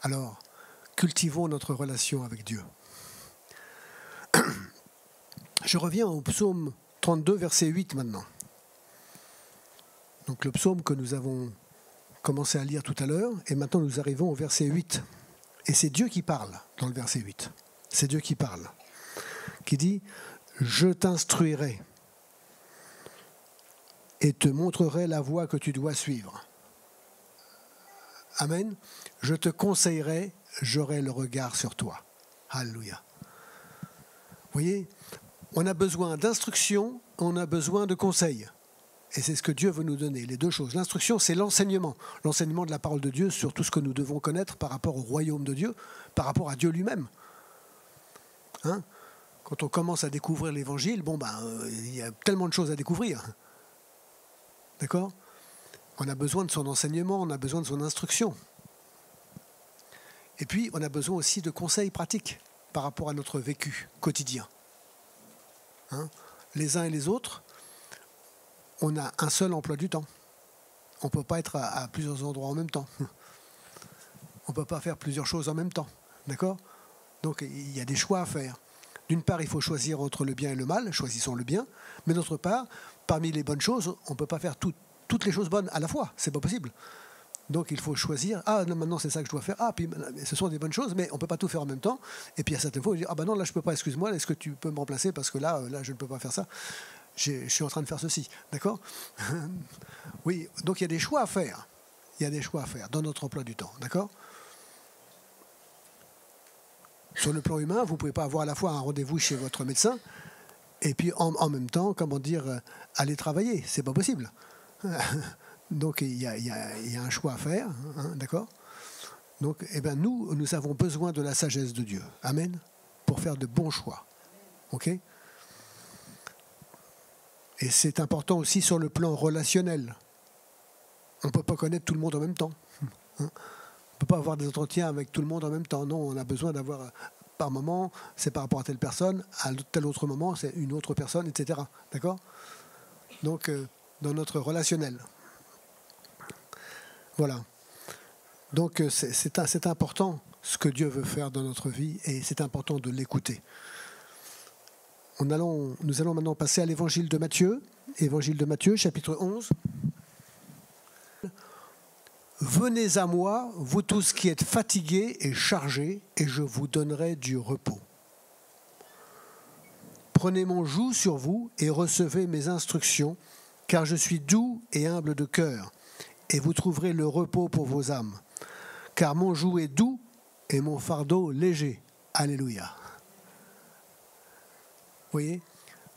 Alors, cultivons notre relation avec Dieu. Je reviens au psaume 32, verset 8 maintenant. Donc le psaume que nous avons commencé à lire tout à l'heure, et maintenant nous arrivons au verset 8. Et c'est Dieu qui parle dans le verset 8. C'est Dieu qui parle, qui dit « Je t'instruirai et te montrerai la voie que tu dois suivre. » Amen. « Je te conseillerai, j'aurai le regard sur toi. » Alléluia. Vous voyez, on a besoin d'instruction, on a besoin de conseils. Et c'est ce que Dieu veut nous donner, les deux choses. L'instruction, c'est l'enseignement de la parole de Dieu sur tout ce que nous devons connaître par rapport au royaume de Dieu, par rapport à Dieu lui-même. Hein? Quand on commence à découvrir l'Évangile, il y a tellement de choses à découvrir. D'accord? On a besoin de son enseignement, on a besoin de son instruction. Et puis, on a besoin aussi de conseils pratiques par rapport à notre vécu quotidien. Hein? Les uns et les autres, on a un seul emploi du temps. On ne peut pas être à plusieurs endroits en même temps. On ne peut pas faire plusieurs choses en même temps. D'accord? Donc, il y a des choix à faire. D'une part, il faut choisir entre le bien et le mal. Choisissons le bien. Mais d'autre part, parmi les bonnes choses, on ne peut pas faire toutes les choses bonnes à la fois. Ce n'est pas possible. Donc, il faut choisir. Ah, non, maintenant, c'est ça que je dois faire. Ah, puis ce sont des bonnes choses, mais on ne peut pas tout faire en même temps. Et puis, à certaines fois, on dit, ah, non, là, je ne peux pas, excuse-moi, est-ce que tu peux me remplacer parce que là, je ne peux pas faire ça. Je suis en train de faire ceci, d'accord? Oui, donc il y a des choix à faire. Il y a des choix à faire dans notre emploi du temps, d'accord? Sur le plan humain, vous ne pouvez pas avoir à la fois un rendez-vous chez votre médecin et puis en même temps, aller travailler. C'est pas possible. Donc il y a un choix à faire, hein, d'accord? Donc, nous avons besoin de la sagesse de Dieu. Amen. Pour faire de bons choix. Ok? Et c'est important aussi sur le plan relationnel. On ne peut pas connaître tout le monde en même temps. On ne peut pas avoir des entretiens avec tout le monde en même temps. Non, on a besoin d'avoir, par moment, c'est par rapport à telle personne, à tel autre moment, c'est une autre personne, etc. D'accord? Donc, dans notre relationnel. Voilà. Donc, c'est important ce que Dieu veut faire dans notre vie et c'est important de l'écouter. Nous allons maintenant passer à l'évangile de Matthieu. Évangile de Matthieu, chapitre 11. Venez à moi, vous tous qui êtes fatigués et chargés, et je vous donnerai du repos. Prenez mon joug sur vous et recevez mes instructions, car je suis doux et humble de cœur, et vous trouverez le repos pour vos âmes. Car mon joug est doux et mon fardeau léger. Alléluia. Vous voyez,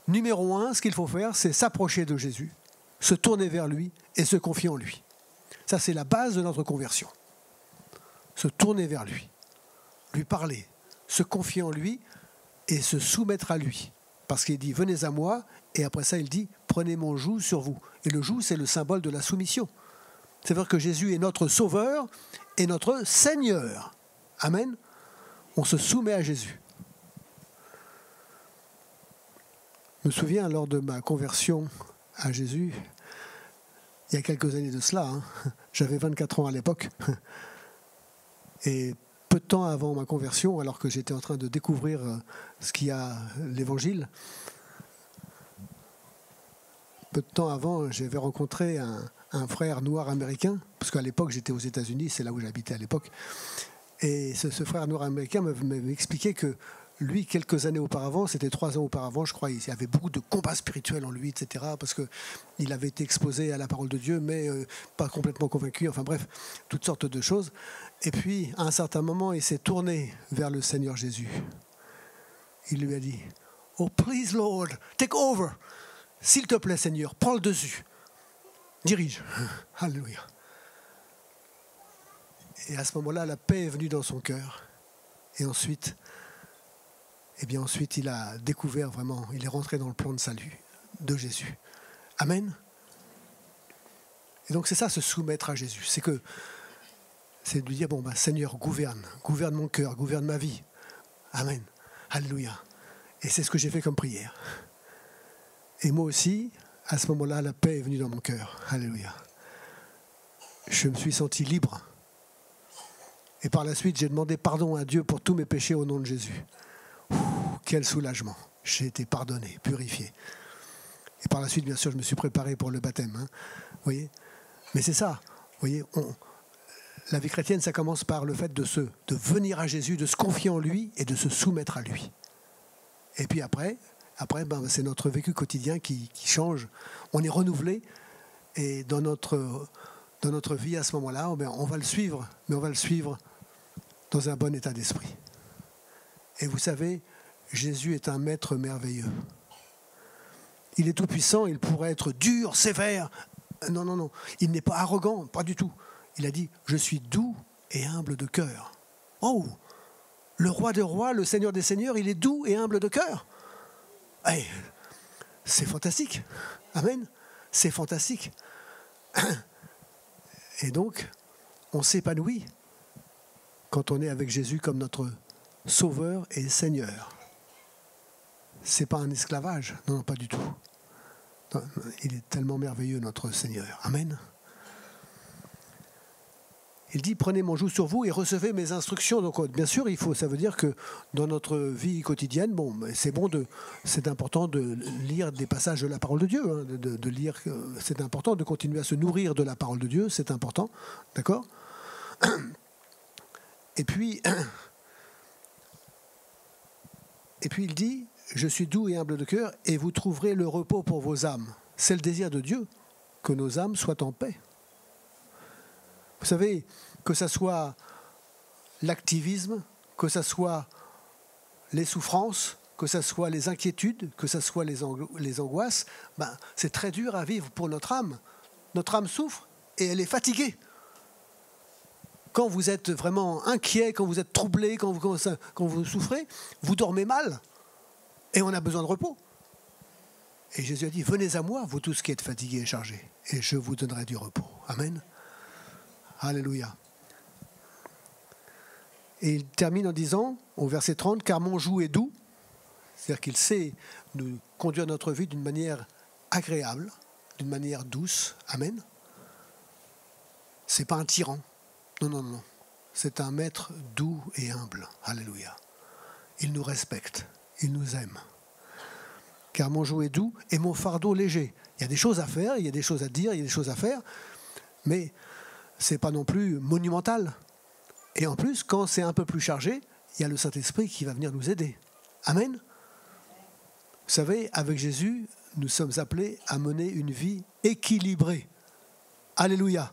numéro 1, ce qu'il faut faire, c'est s'approcher de Jésus, se tourner vers lui et se confier en lui. Ça, c'est la base de notre conversion. Se tourner vers lui, lui parler, se confier en lui et se soumettre à lui. Parce qu'il dit, venez à moi, et après ça, il dit, prenez mon joug sur vous. Et le joug, c'est le symbole de la soumission. C'est-à-dire que Jésus est notre Sauveur et notre Seigneur. Amen. On se soumet à Jésus. Je me souviens, lors de ma conversion à Jésus, il y a quelques années de cela, j'avais 24 ans à l'époque, et peu de temps avant ma conversion, alors que j'étais en train de découvrir ce qu'il y a l'Évangile, peu de temps avant, j'avais rencontré un frère noir américain, parce qu'à l'époque, j'étais aux États-Unis, c'est là où j'habitais à l'époque. Et ce frère noir américain m'avait expliqué que lui, quelques années auparavant, c'était 3 ans auparavant, je crois, il y avait beaucoup de combats spirituels en lui, etc., parce qu'il avait été exposé à la parole de Dieu, mais pas complètement convaincu, enfin bref, toutes sortes de choses. Et puis, à un certain moment, il s'est tourné vers le Seigneur Jésus. Il lui a dit, « Oh, please, Lord, take over. S'il te plaît, Seigneur, prends le dessus. Dirige. » Alléluia. Et à ce moment-là, la paix est venue dans son cœur. Et ensuite, il a découvert vraiment, il est rentré dans le plan de salut de Jésus. Amen. Et donc c'est ça, se soumettre à Jésus. C'est de lui dire, bon, Seigneur, gouverne mon cœur, gouverne ma vie. Amen. Alléluia. Et c'est ce que j'ai fait comme prière. Et moi aussi, à ce moment-là, la paix est venue dans mon cœur. Alléluia. Je me suis senti libre. Et par la suite, j'ai demandé pardon à Dieu pour tous mes péchés au nom de Jésus. Quel soulagement. J'ai été pardonné, purifié. Et par la suite, bien sûr, je me suis préparé pour le baptême. Hein. Vous voyez ? Mais c'est ça. Vous voyez, la vie chrétienne, ça commence par le fait de venir à Jésus, de se confier en lui et de se soumettre à lui. Et puis après c'est notre vécu quotidien qui change. On est renouvelé. Et dans notre vie, à ce moment-là, on va le suivre. Mais on va le suivre dans un bon état d'esprit. Et vous savez, Jésus est un maître merveilleux. Il est tout puissant, il pourrait être dur, sévère. Non. Il n'est pas arrogant, pas du tout. Il a dit, je suis doux et humble de cœur. Oh, le roi des rois, le seigneur des seigneurs, il est doux et humble de cœur. Hey, c'est fantastique. Amen. C'est fantastique. Et donc, on s'épanouit quand on est avec Jésus comme notre Sauveur et Seigneur. C'est pas un esclavage, non, pas du tout. Non, il est tellement merveilleux, notre Seigneur. Amen. Il dit, prenez mon joug sur vous et recevez mes instructions. Donc, bien sûr, ça veut dire que dans notre vie quotidienne, c'est important de lire des passages de la parole de Dieu, hein, de lire. C'est important de continuer à se nourrir de la parole de Dieu, c'est important, d'accord ? Et puis il dit, je suis doux et humble de cœur, et vous trouverez le repos pour vos âmes. C'est le désir de Dieu, que nos âmes soient en paix. Vous savez, que ce soit l'activisme, que ce soit les souffrances, que ce soit les inquiétudes, que ce soit les angoisses, c'est très dur à vivre pour notre âme. Notre âme souffre et elle est fatiguée. Quand vous êtes vraiment inquiet, quand vous êtes troublé, quand vous souffrez, vous dormez mal. Et on a besoin de repos. Et Jésus a dit, venez à moi, vous tous qui êtes fatigués et chargés, et je vous donnerai du repos. Amen. Alléluia. Et il termine en disant, au verset 30, car mon joug est doux. C'est-à-dire qu'il sait nous conduire notre vie d'une manière agréable, d'une manière douce. Amen. C'est pas un tyran. Non. C'est un maître doux et humble. Alléluia. Il nous respecte. Il nous aime. Car mon joug est doux et mon fardeau léger. Il y a des choses à faire, il y a des choses à dire, il y a des choses à faire, mais ce n'est pas non plus monumental. Et en plus, quand c'est un peu plus chargé, il y a le Saint-Esprit qui va venir nous aider. Amen. Vous savez, avec Jésus, nous sommes appelés à mener une vie équilibrée. Alléluia.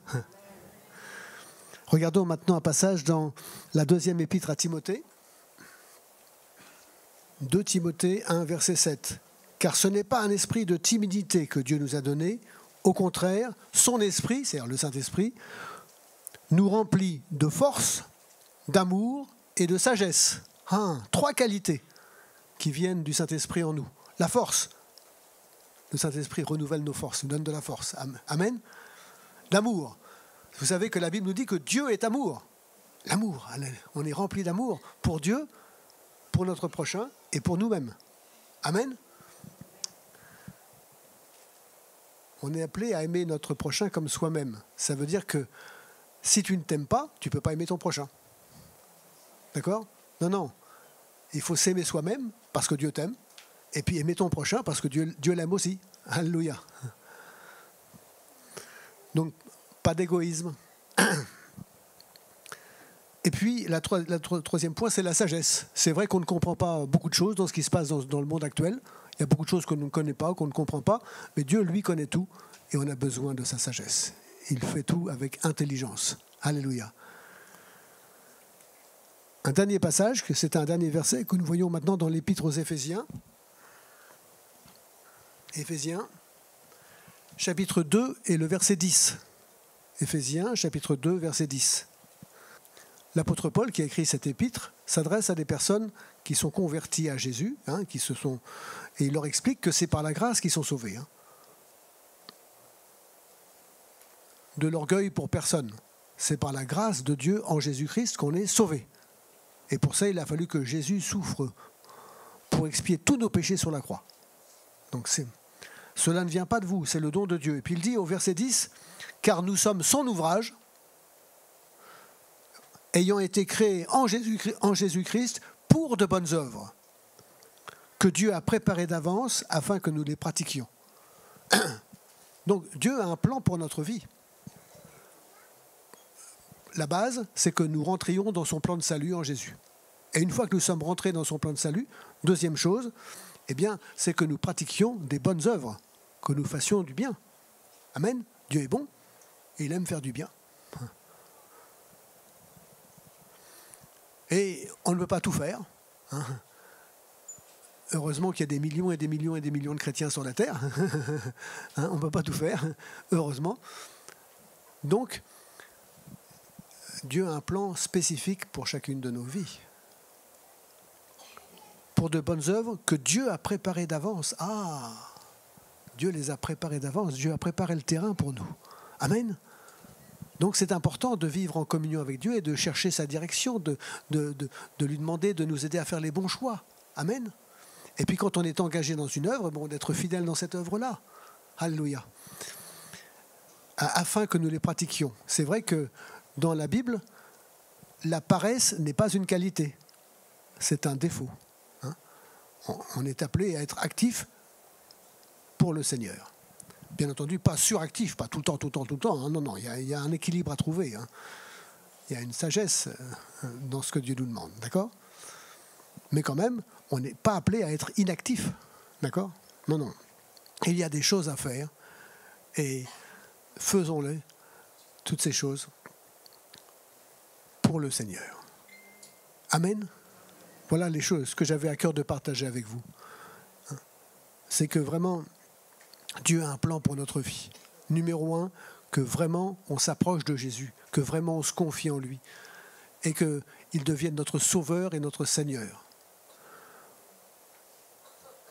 Regardons maintenant un passage dans la 2e épître à Timothée. 2 Timothée 1, verset 7. Car ce n'est pas un esprit de timidité que Dieu nous a donné. Au contraire, son esprit, c'est-à-dire le Saint-Esprit, nous remplit de force, d'amour et de sagesse. 3 qualités qui viennent du Saint-Esprit en nous. La force. Le Saint-Esprit renouvelle nos forces, nous donne de la force. Amen. L'amour. Vous savez que la Bible nous dit que Dieu est amour. L'amour. On est rempli d'amour pour Dieu, pour notre prochain et pour nous-mêmes. Amen. On est appelé à aimer notre prochain comme soi-même. Ça veut dire que si tu ne t'aimes pas, tu ne peux pas aimer ton prochain. D'accord ? Non. Il faut s'aimer soi-même parce que Dieu t'aime. Et puis aimer ton prochain parce que Dieu l'aime aussi. Alléluia. Donc, pas d'égoïsme. Et puis, le troisième point, c'est la sagesse. C'est vrai qu'on ne comprend pas beaucoup de choses dans ce qui se passe dans le monde actuel. Il y a beaucoup de choses qu'on ne connaît pas, qu'on ne comprend pas. Mais Dieu, lui, connaît tout. Et on a besoin de sa sagesse. Il fait tout avec intelligence. Alléluia. Un dernier passage, c'est un dernier verset que nous voyons maintenant dans l'Épître aux Éphésiens. Éphésiens, chapitre 2 et le verset 10. Éphésiens, chapitre 2, verset 10. L'apôtre Paul, qui a écrit cette épître, s'adresse à des personnes qui sont converties à Jésus, et il leur explique que c'est par la grâce qu'ils sont sauvés. De l'orgueil pour personne. C'est par la grâce de Dieu en Jésus-Christ qu'on est sauvés. Et pour ça, il a fallu que Jésus souffre pour expier tous nos péchés sur la croix. Donc cela ne vient pas de vous, c'est le don de Dieu. Et puis il dit au verset 10, « Car nous sommes son ouvrage, ayant été créés en Jésus-Christ pour de bonnes œuvres, que Dieu a préparées d'avance afin que nous les pratiquions. » Donc Dieu a un plan pour notre vie. La base, c'est que nous rentrions dans son plan de salut en Jésus. Et une fois que nous sommes rentrés dans son plan de salut, deuxième chose, c'est que nous pratiquions des bonnes œuvres, que nous fassions du bien. Amen. Dieu est bon et il aime faire du bien. Et on ne peut pas tout faire. Heureusement qu'il y a des millions et des millions et des millions de chrétiens sur la terre. On ne peut pas tout faire, heureusement. Donc, Dieu a un plan spécifique pour chacune de nos vies. Pour de bonnes œuvres que Dieu a préparées d'avance. Ah, Dieu les a préparées d'avance. Dieu a préparé le terrain pour nous. Amen. Donc c'est important de vivre en communion avec Dieu et de chercher sa direction, de lui demander de nous aider à faire les bons choix. Amen. Et puis quand on est engagé dans une œuvre, d'être fidèle dans cette œuvre-là. Alléluia. Afin que nous les pratiquions. C'est vrai que dans la Bible, la paresse n'est pas une qualité. C'est un défaut. On est appelé à être actif pour le Seigneur. Bien entendu, pas suractif, pas tout le temps. Non, il y a un équilibre à trouver. Il y a une sagesse dans ce que Dieu nous demande, d'accord ? Mais quand même, on n'est pas appelé à être inactif, d'accord ? Non. Il y a des choses à faire et faisons-les, toutes ces choses, pour le Seigneur. Amen. Voilà les choses que j'avais à cœur de partager avec vous. C'est que vraiment, Dieu a un plan pour notre vie. Numéro 1, que vraiment on s'approche de Jésus, que vraiment on se confie en lui et qu'il devienne notre Sauveur et notre Seigneur.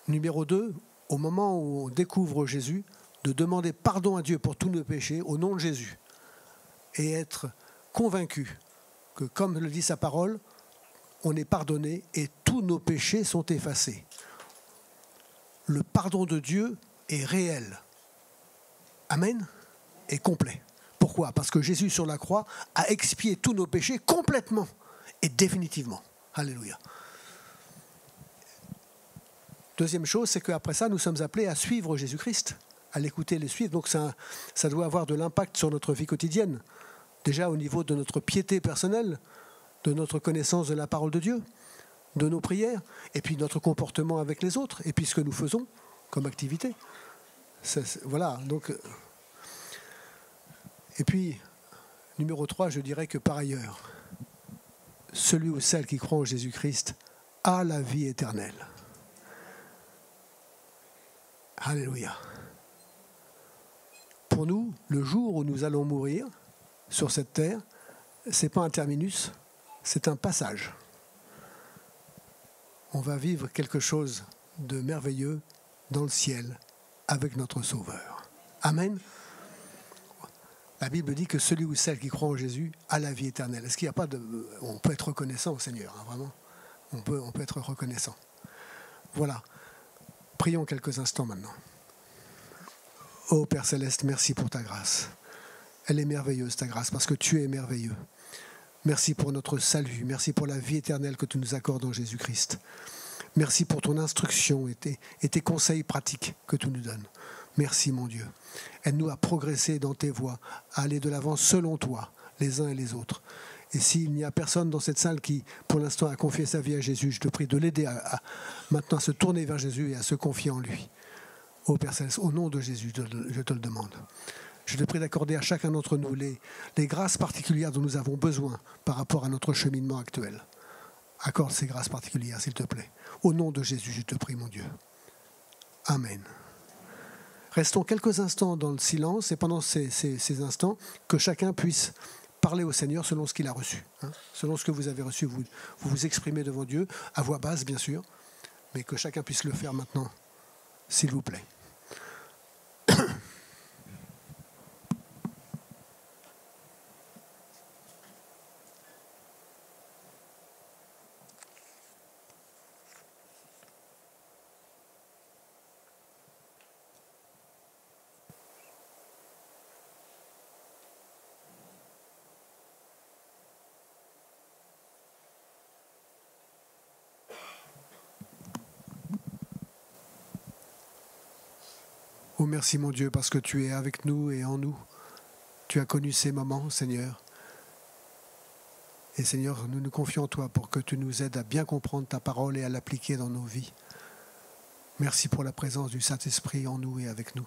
Numéro 2, au moment où on découvre Jésus, de demander pardon à Dieu pour tous nos péchés au nom de Jésus et être convaincu que, comme le dit sa parole, on est pardonné et tous nos péchés sont effacés. Le pardon de Dieu est réel. Amen. Et complet. Pourquoi ? Parce que Jésus sur la croix a expié tous nos péchés complètement et définitivement. Alléluia. Deuxième chose, c'est qu'après ça, nous sommes appelés à suivre Jésus-Christ, à l'écouter et le suivre. Donc ça doit avoir de l'impact sur notre vie quotidienne. Déjà au niveau de notre piété personnelle, de notre connaissance de la parole de Dieu, de nos prières, et puis notre comportement avec les autres, et puis ce que nous faisons comme activité. Voilà, donc... Et puis, numéro 3, je dirais que par ailleurs, celui ou celle qui croit en Jésus-Christ a la vie éternelle. Alléluia. Pour nous, le jour où nous allons mourir sur cette terre, ce n'est pas un terminus, c'est un passage. On va vivre quelque chose de merveilleux dans le ciel avec notre Sauveur. Amen. La Bible dit que celui ou celle qui croit en Jésus a la vie éternelle. Est-ce qu'il n'y a pas de... On peut être reconnaissant au Seigneur, vraiment. On peut être reconnaissant. Voilà. Prions quelques instants maintenant. Ô Père Céleste, merci pour ta grâce. Elle est merveilleuse, ta grâce, parce que tu es merveilleux. Merci pour notre salut. Merci pour la vie éternelle que tu nous accordes en Jésus-Christ. Merci pour ton instruction et tes conseils pratiques que tu nous donnes. Merci mon Dieu. Aide-nous à progresser dans tes voies, à aller de l'avant selon toi, les uns et les autres. Et s'il n'y a personne dans cette salle qui, pour l'instant, a confié sa vie à Jésus, je te prie de l'aider à maintenant se tourner vers Jésus et à se confier en lui. Ô Père Céleste, au nom de Jésus, je te le demande. Je te prie d'accorder à chacun d'entre nous les grâces particulières dont nous avons besoin par rapport à notre cheminement actuel. Accorde ces grâces particulières, s'il te plaît. Au nom de Jésus, je te prie, mon Dieu. Amen. Restons quelques instants dans le silence et pendant ces instants, que chacun puisse parler au Seigneur selon ce qu'il a reçu. Selon ce que vous avez reçu, vous vous exprimez devant Dieu, à voix basse bien sûr, mais que chacun puisse le faire maintenant, s'il vous plaît. Oh merci mon Dieu, parce que tu es avec nous et en nous. Tu as connu ces moments, Seigneur. Et Seigneur, nous nous confions en toi pour que tu nous aides à bien comprendre ta parole et à l'appliquer dans nos vies. Merci pour la présence du Saint-Esprit en nous et avec nous.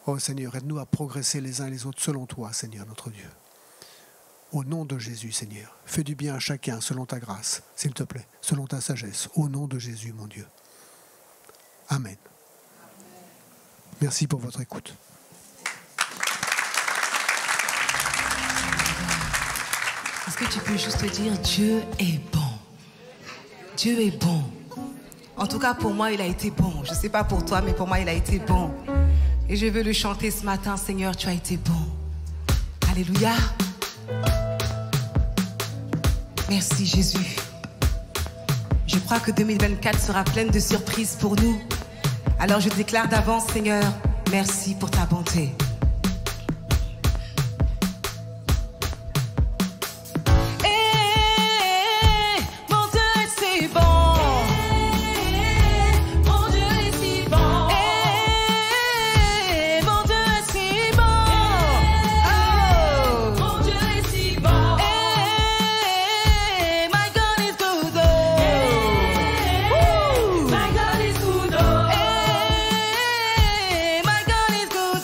Oh Seigneur, aide-nous à progresser les uns et les autres selon toi, Seigneur notre Dieu. Au nom de Jésus, Seigneur, fais du bien à chacun selon ta grâce, s'il te plaît, selon ta sagesse. Au nom de Jésus, mon Dieu. Amen. Merci pour votre écoute. Est-ce que tu peux juste dire Dieu est bon? Dieu est bon. En tout cas, pour moi, il a été bon. Je ne sais pas pour toi, mais pour moi, il a été bon. Et je veux le chanter ce matin. Seigneur, tu as été bon. Alléluia. Merci, Jésus. Je crois que 2024 sera pleine de surprises pour nous. Alors je déclare d'avance, Seigneur, merci pour ta bonté. My God is good.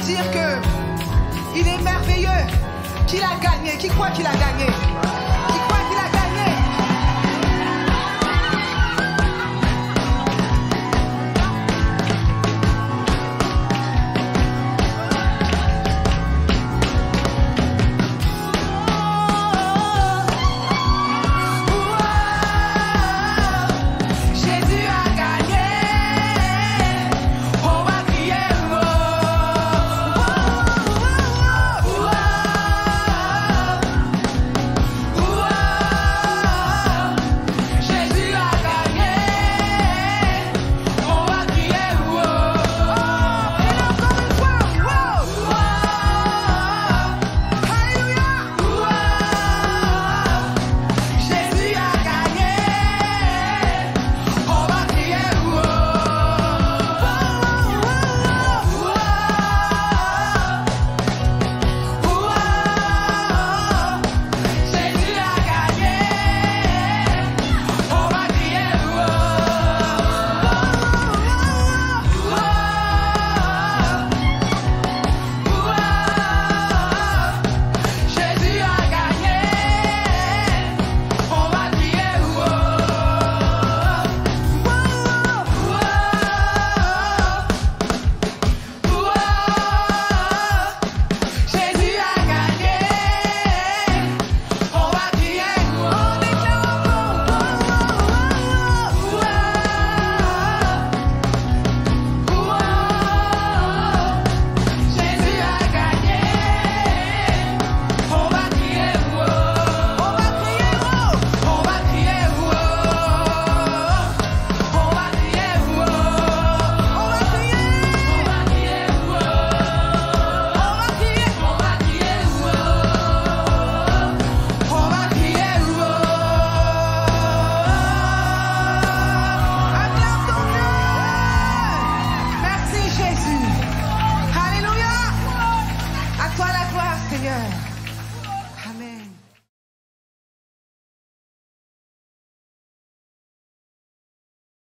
lui dire que il est merveilleux, qu'il a gagné, qu'il croit qu'il a gagné.